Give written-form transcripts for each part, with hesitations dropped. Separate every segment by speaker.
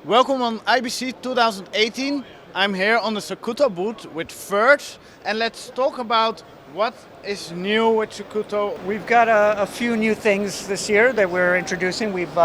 Speaker 1: Welcome on IBC 2018. I'm here on the Zacuto booth with Virge, and let's talk about what is new with Zacuto.
Speaker 2: We've got a few new things this year that we're introducing. We've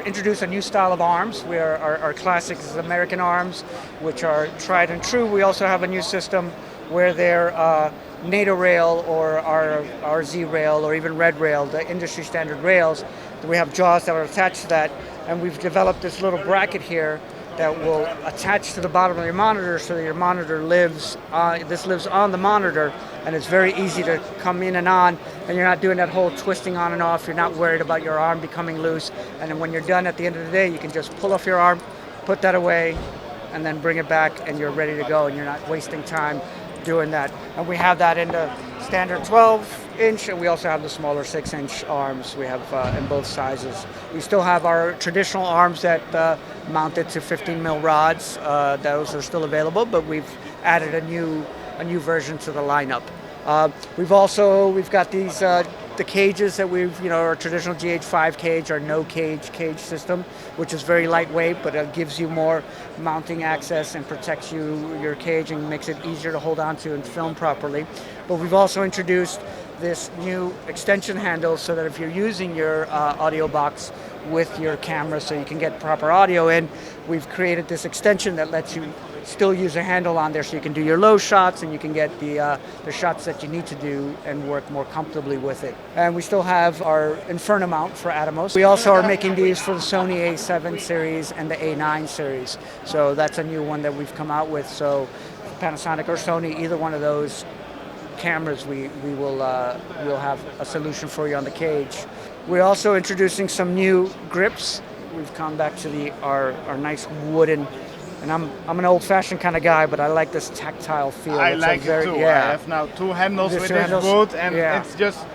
Speaker 2: introduced a new style of arms. Our classic Zamerican arms, which are tried and true. We also have a new system where they're NATO rail or our RZ rail or even red rail, the industry standard rails. We have jaws that are attached to that, and we've developed this little bracket here that will attach to the bottom of your monitor so that your monitor lives on the monitor, and it's very easy to come in and on, and you're not doing that whole twisting on and off. You're not worried about your arm becoming loose, and then when you're done at the end of the day, you can just pull off your arm, put that away, and then bring it back, and you're ready to go, and you're not wasting time doing that. And we have that in the standard 12-inch, and we also have the smaller 6-inch arms. We have in both sizes. We still have our traditional arms that mounted to 15 mil rods. Those are still available, but we've added a new version to the lineup. We've got these the cages that our traditional GH5 cage, our no cage system, which is very lightweight, but it gives you more mounting access and protects your cage and makes it easier to hold on to and film properly. But we've also introduced this new extension handle so that if you're using your audio box with your camera so you can get proper audio in, we've created this extension that lets you still use a handle on there so you can do your low shots and you can get the shots that you need to do and work more comfortably with it. And we still have our Inferno mount for Atomos. We also are making these for the Sony A7 series and the A9 series. So that's a new one that we've come out with. So Panasonic or Sony, either one of those cameras, we'll have a solution for you on the cage. We're also introducing some new grips. We've come back to our nice wooden. And I'm an old-fashioned kind of guy, but I like this tactile feel.
Speaker 1: I like it too.
Speaker 2: Yeah.
Speaker 1: I have now two handles with this boot, and it's just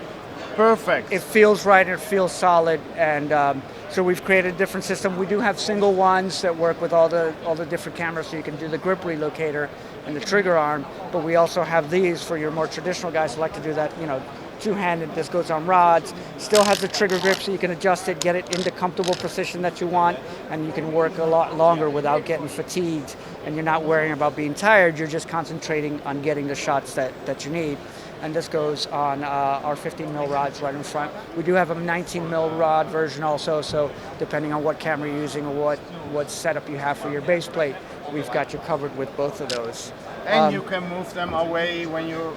Speaker 1: perfect.
Speaker 2: It feels right and it feels solid, and so we've created a different system. We do have single ones that work with all the different cameras, so you can do the grip relocator and the trigger arm. But we also have these for your more traditional guys who like to do that, two-handed. This goes on rods. Still has the trigger grip, so you can adjust it, get it into comfortable position that you want, and you can work a lot longer without getting fatigued. And you're not worrying about being tired. You're just concentrating on getting the shots that you need. And this goes on our 15 mil rods right in front. We do have a 19 mil rod version also, so depending on what camera you're using or what setup you have for your base plate, we've got you covered with both of those.
Speaker 1: And you can move them away when you're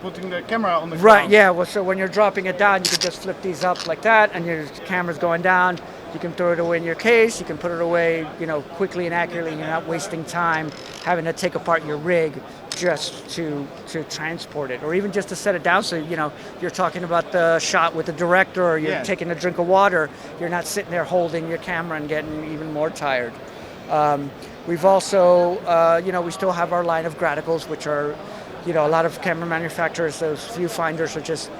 Speaker 1: putting the camera on the ground.
Speaker 2: Right, yeah. Well, so when you're dropping it down, you can just flip these up like that, and your camera's going down. You can throw it away in your case. You can put it away, quickly and accurately. And you're not wasting time having to take apart your rig just to transport it, or even just to set it down. So you're talking about the shot with the director, or you're taking a drink of water. You're not sitting there holding your camera and getting even more tired. We've also, we still have our line of Graticals, which are, a lot of camera manufacturers, those viewfinders are just,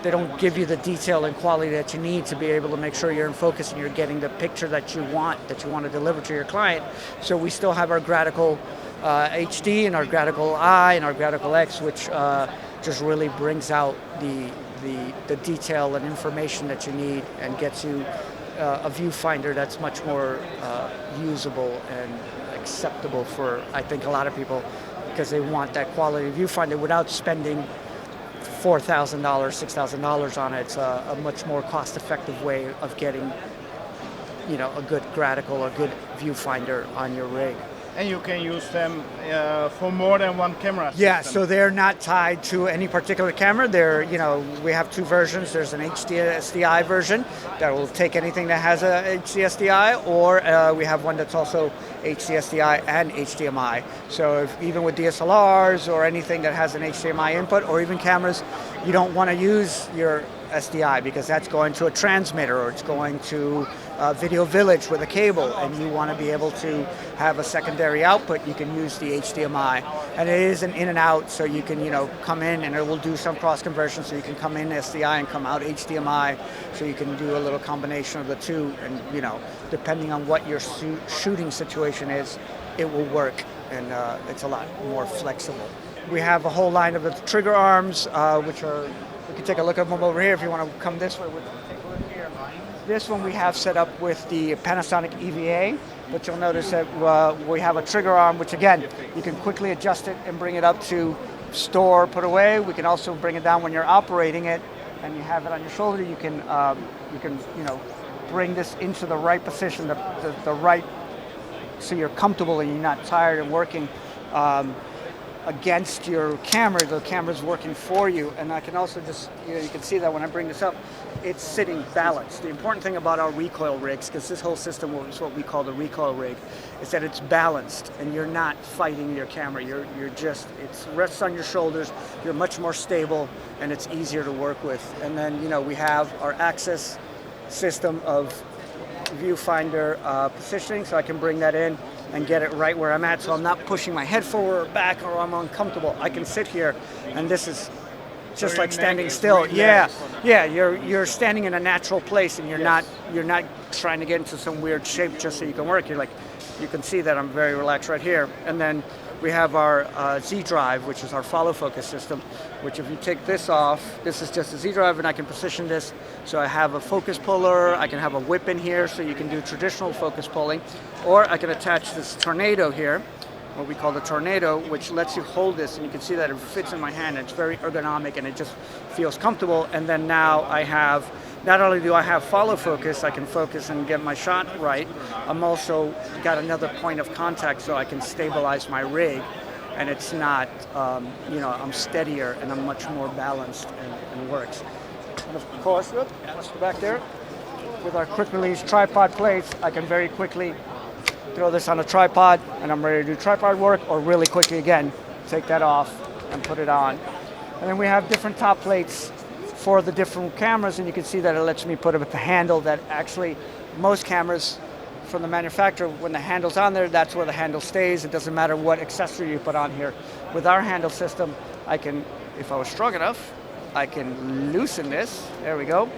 Speaker 2: they don't give you the detail and quality that you need to be able to make sure you're in focus and you're getting the picture that you want to deliver to your client. So we still have our Gratical HD and our Gratical I and our Gratical X, which just really brings out the detail and information that you need and gets you a viewfinder that's much more usable and acceptable for, I think, a lot of people, because they want that quality viewfinder without spending $4,000, $6,000 on it. It's a much more cost-effective way of getting, a good Gratical, a good viewfinder on your rig.
Speaker 1: And you can use them for more than one camera system.
Speaker 2: Yeah, so they're not tied to any particular camera. We have two versions. There's an HD SDI version that will take anything that has a HD SDI, or we have one that's also HD SDI and HDMI. So even with DSLRs or anything that has an HDMI input, or even cameras, you don't want to use your SDI because that's going to a transmitter, or it's going to Video Village with a cable, and you want to be able to have a secondary output. You can use the HDMI, and it is an in and out, so you can come in and it will do some cross conversion, so you can come in SDI and come out HDMI, so you can do a little combination of the two, and depending on what your shooting situation is, it will work, and it's a lot more flexible. We have a whole line of the trigger arms, which are, we can take a look at them over here if you want to come this way. Take a look here. This one we have set up with the Panasonic EVA, but you'll notice that we have a trigger arm, which again, you can quickly adjust it and bring it up to store, put away. We can also bring it down when you're operating it, and you have it on your shoulder. You can bring this into the right position, the right, so you're comfortable and you're not tired and working against your camera. The camera's working for you, and I can also just, you can see that when I bring this up, it's sitting balanced. The important thing about our recoil rigs, because this whole system is what we call the recoil rig, is that it's balanced and you're not fighting your camera. You're just, it rests on your shoulders, you're much more stable, and it's easier to work with. And then, we have our access system of viewfinder positioning, so I can bring that in and get it right where I'm at, so I'm not pushing my head forward or back or I'm uncomfortable. I can sit here, and this is just like standing still. Yeah, you're standing in a natural place, and you're not trying to get into some weird shape just so you can work. You can see that I'm very relaxed right here. And then we have our Z drive, which is our follow focus system, which if you take this off, this is just a Z drive, and I can position this so I have a focus puller, I can have a whip in here so you can do traditional focus pulling, or I can attach this tornado here, what we call the tornado, which lets you hold this, and you can see that it fits in my hand. It's very ergonomic and it just feels comfortable. And then now I have, not only do I have follow focus, I can focus and get my shot right, I'm also got another point of contact so I can stabilize my rig, and it's not, I'm steadier and I'm much more balanced and works. And of course, let's go back there. With our quick release tripod plates, I can very quickly throw this on a tripod and I'm ready to do tripod work, or really quickly again, take that off and put it on. And then we have different top plates for the different cameras, and you can see that it lets me put it with the handle that actually most cameras from the manufacturer, when the handle's on there, that's where the handle stays. It doesn't matter what accessory you put on here. With our handle system, I can, if I was strong enough, I can loosen this, there we go,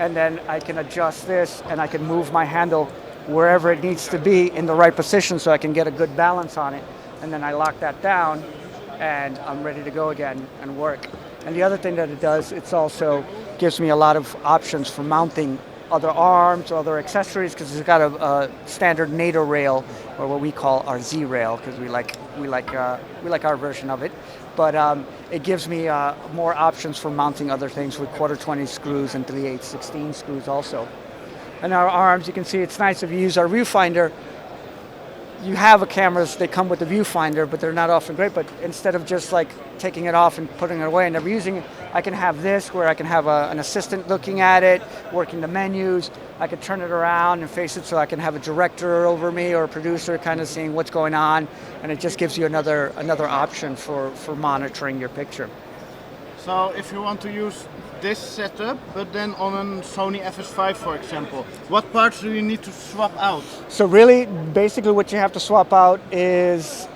Speaker 2: and then I can adjust this and I can move my handle wherever it needs to be in the right position so I can get a good balance on it. And then I lock that down and I'm ready to go again and work. And the other thing that it does, it's also gives me a lot of options for mounting other arms or other accessories, because it's got a standard NATO rail, or what we call our Z rail, because we like our version of it. But it gives me more options for mounting other things with 1/4-20 screws and 3/8-16 screws also. And our arms, you can see it's nice if you use our viewfinder. You have a cameras, they come with the viewfinder, but they're not often great. But instead of just like taking it off and putting it away and never using it, I can have this where I can have an assistant looking at it, working the menus. I can turn it around and face it so I can have a director over me or a producer kind of seeing what's going on. And it just gives you another option for monitoring your picture.
Speaker 1: So if you want to use this setup, but then on a Sony FS5, for example, what parts do you need to swap out?
Speaker 2: So really, basically what you have to swap out is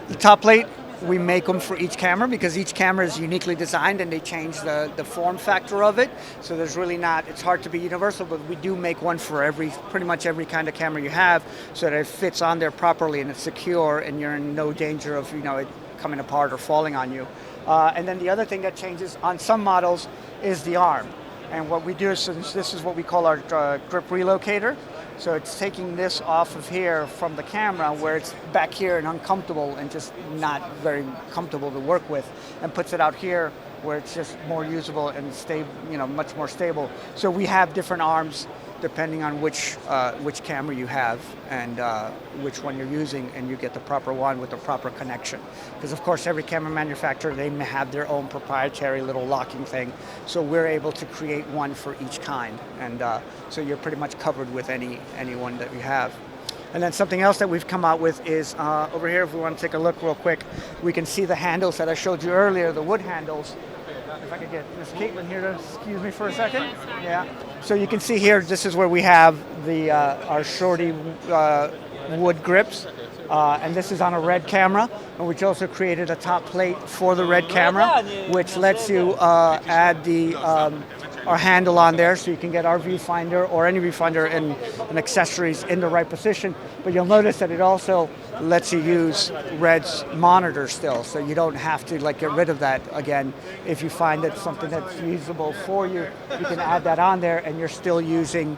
Speaker 2: the top plate. We make them for each camera because each camera is uniquely designed and they change the form factor of it. So there's really not, it's hard to be universal, but we do make one for pretty much every kind of camera you have so that it fits on there properly and it's secure and you're in no danger of it coming apart or falling on you. And then the other thing that changes on some models is the arm. And what we do is, this is what we call our grip relocator. So it's taking this off of here from the camera where it's back here and uncomfortable and just not very comfortable to work with, and puts it out here where it's just more usable and much more stable. So we have different arms depending on which camera you have and which one you're using, and you get the proper one with the proper connection. Because of course every camera manufacturer, they may have their own proprietary little locking thing, so we're able to create one for each kind, and so you're pretty much covered with any one that you have. And then something else that we've come out with is over here, if we want to take a look real quick, we can see the handles that I showed you earlier, the wood handles. If I could get Miss Caitlin here to excuse me for a second. Yeah. So you can see here, this is where we have our shorty wood grips, and this is on a red camera, and which also created a top plate for the red camera, which lets you add the our handle on there, so you can get our viewfinder or any viewfinder and accessories in the right position. But you'll notice that it also lets you use Red's monitor still, so you don't have to like get rid of that again. If you find that something that's usable for you, you can add that on there, and you're still using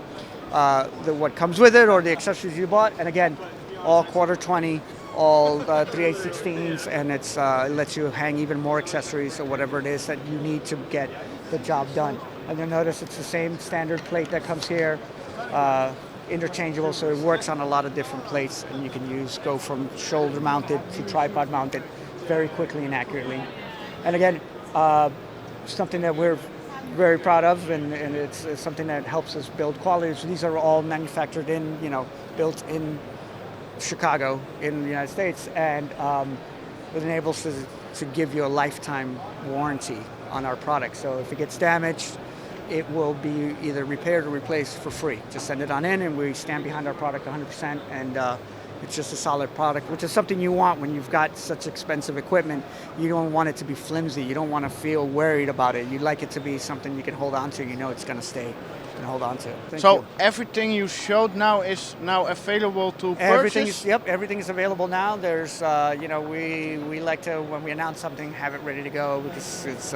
Speaker 2: what comes with it or the accessories you bought. And again, all quarter 20, all 3/8/16s, and it lets you hang even more accessories or whatever it is that you need to get the job done. And you'll notice it's the same standard plate that comes here, interchangeable, so it works on a lot of different plates, and you can go from shoulder mounted to tripod mounted very quickly and accurately. And again, something that we're very proud of, and it's something that helps us build quality. So these are all manufactured built in Chicago in the United States, and it enables us to give you a lifetime warranty on our product. So if it gets damaged, it will be either repaired or replaced for free. Just send it on in, and we stand behind our product 100%, and it's just a solid product, which is something you want when you've got such expensive equipment. You don't want it to be flimsy. You don't want to feel worried about it. You like it to be something you can hold on to. You know it's going to stay. And hold on to. Thank you.
Speaker 1: Everything you showed now is now available to purchase?
Speaker 2: Everything is available now. There's, we like to, when we announce something, have it ready to go, because it's,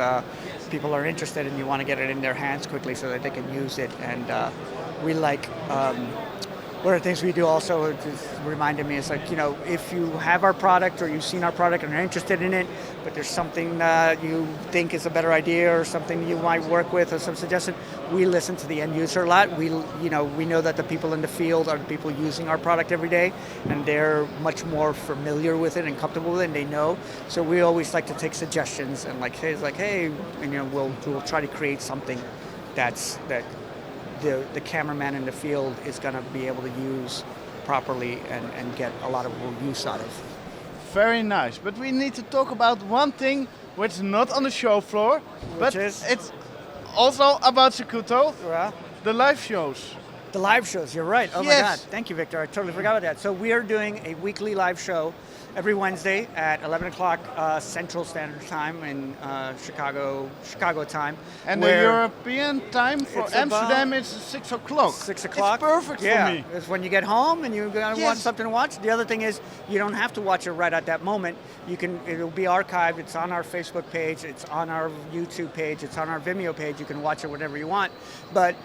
Speaker 2: people are interested and you want to get it in their hands quickly so that they can use it. And we like, one of the things we do also, it just reminded me, is like, if you have our product or you've seen our product and are interested in it, but there's something that you think is a better idea or something you might work with or some suggestion, we listen to the end user a lot. We know that the people in the field are the people using our product every day, and they're much more familiar with it and comfortable with it, and they know. So we always like to take suggestions and hey, and we'll try to create something that the cameraman in the field is going to be able to use properly and get a lot of use out of.
Speaker 1: Very nice. But we need to talk about one thing which is not on the show floor, but it's also about Zacuto, the live shows.
Speaker 2: The live shows, you're right. Oh
Speaker 1: yes.
Speaker 2: My God. Thank you, Victor. I totally forgot about that. So we are doing a weekly live show every Wednesday at 11 o'clock Central Standard Time in Chicago time.
Speaker 1: And the European time for Amsterdam is 6 o'clock.
Speaker 2: 6 o'clock.
Speaker 1: It's perfect for me.
Speaker 2: It's when you get home and you want something to watch. The other thing is you don't have to watch it right at that moment. It'll be archived. It's on our Facebook page. It's on our YouTube page. It's on our Vimeo page. You can watch it whenever you want. But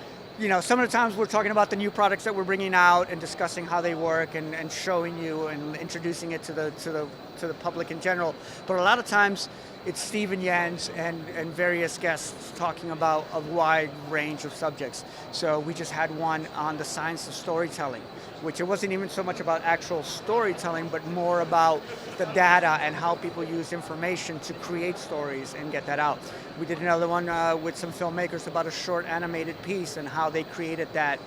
Speaker 2: some of the times we're talking about the new products that we're bringing out and discussing how they work and showing you and introducing it to the public in general. But a lot of times it's Steve and Jens and various guests talking about a wide range of subjects. So we just had one on the science of storytelling, which it wasn't even so much about actual storytelling, but more about the data and how people use information to create stories and get that out. We did another one with some filmmakers about a short animated piece and how they created that.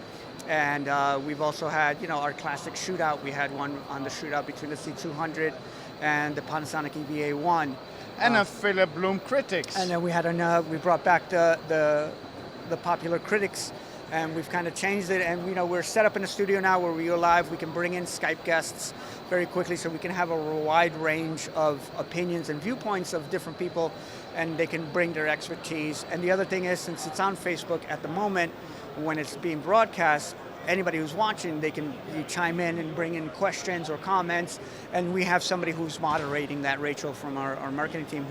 Speaker 2: And we've also had, our classic shootout. We had one on the shootout between the C200 and the Panasonic EVA1.
Speaker 1: And a Philip Bloom Critics.
Speaker 2: And then we had we brought back the popular critics, and we've kind of changed it. And we're set up in a studio now where we go live. We can bring in Skype guests very quickly, so we can have a wide range of opinions and viewpoints of different people, and they can bring their expertise. And the other thing is, since it's on Facebook at the moment, when it's being broadcast, anybody who's watching, you chime in and bring in questions or comments, and we have somebody who's moderating that, Rachel from our marketing team,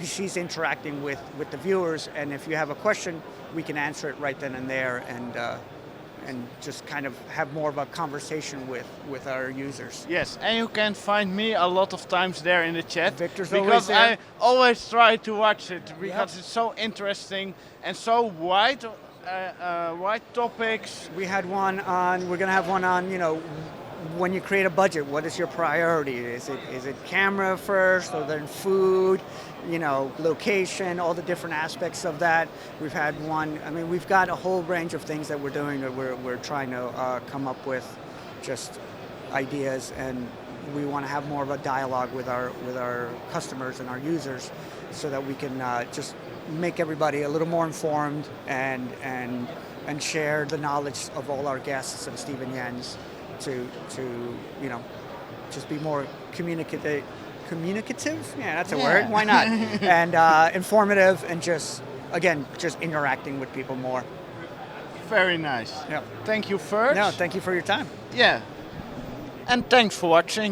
Speaker 2: she's interacting with the viewers, and if you have a question, we can answer it right then and there, and just kind of have more of a conversation with our users.
Speaker 1: Yes, and you can find me a lot of times there in the chat.
Speaker 2: Victor's
Speaker 1: because
Speaker 2: always there.
Speaker 1: I always try to watch it because it's so interesting and so wide topics.
Speaker 2: We're going to have one on, when you create a budget, what is your priority? Is it camera first, or then food, location, all the different aspects of that? We've had one, we've got a whole range of things that we're doing that we're trying to come up with just ideas, and we want to have more of a dialogue with our customers and our users so that we can just make everybody a little more informed and share the knowledge of all our guests and Steve and Jens to just be more communicative. Yeah, that's a word. Why not? And informative, and just again, just interacting with people more.
Speaker 1: Very nice.
Speaker 2: Yeah.
Speaker 1: Thank you, Virge.
Speaker 2: No, thank you for your time.
Speaker 1: Yeah. And thanks for watching.